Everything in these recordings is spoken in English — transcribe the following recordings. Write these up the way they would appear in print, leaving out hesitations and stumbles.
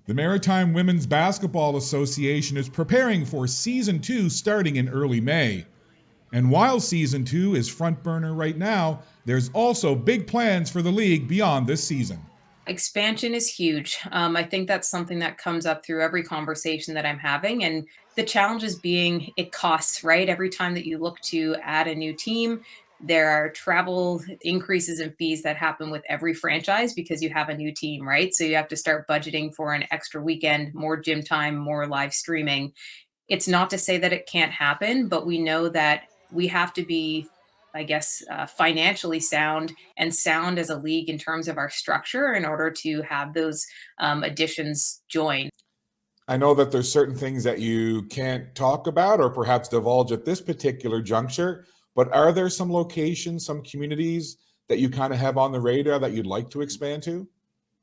The Maritime Women's Basketball Association is preparing for Season 2 starting in early May. And while Season 2 is front burner right now, there's also big plans for the league beyond this season. Expansion is huge. I think that's something that comes up through every conversation that I'm having. And the challenge is being it costs, right? Every time that you look to add a new team, there are travel increases in fees that happen with every franchise because you have a new team, right? So you have to start budgeting for an extra weekend, more gym time, more live streaming. It's not to say that it can't happen, but we know that we have to be, I guess, financially sound and sound as a league in terms of our structure in order to have those additions join. I know that there's certain things that you can't talk about or perhaps divulge at this particular juncture, but are there some locations, some communities that you kind of have on the radar that you'd like to expand to?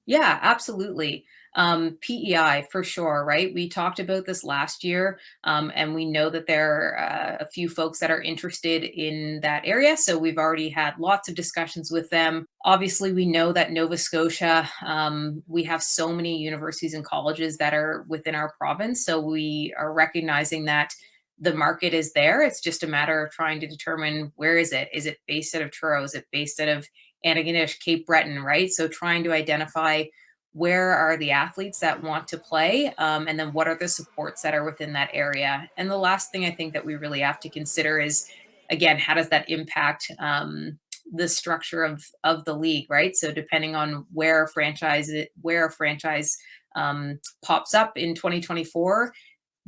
Yeah, absolutely. PEI for sure, right? We talked about this last year, and we know that there are a few folks that are interested in that area. So we've already had lots of discussions with them. Obviously, we know that Nova Scotia, we have so many universities and colleges that are within our province. So we are recognizing that the market is there. It's just a matter of trying to determine where is it? Is it based out of Truro? Is it based out of Antigonish, Cape Breton, right? So trying to identify where are the athletes that want to play, and then what are the supports that are within that area. And the last thing I think that we really have to consider is, again, how does that impact the structure of the league, right? So depending on where a franchise pops up in 2024,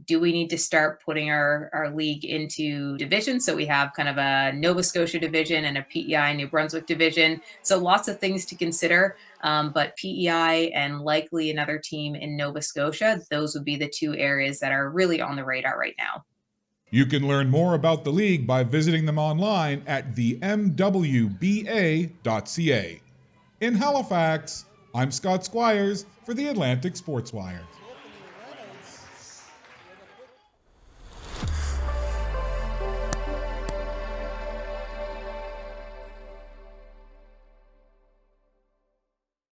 do we need to start putting our league into divisions? So we have kind of a Nova Scotia division and a PEI New Brunswick division. So lots of things to consider. But PEI and likely another team in Nova Scotia, those would be the two areas that are really on the radar right now. You can learn more about the league by visiting them online at themwba.ca. In Halifax, I'm Scott Squires for the Atlantic Sports Wire.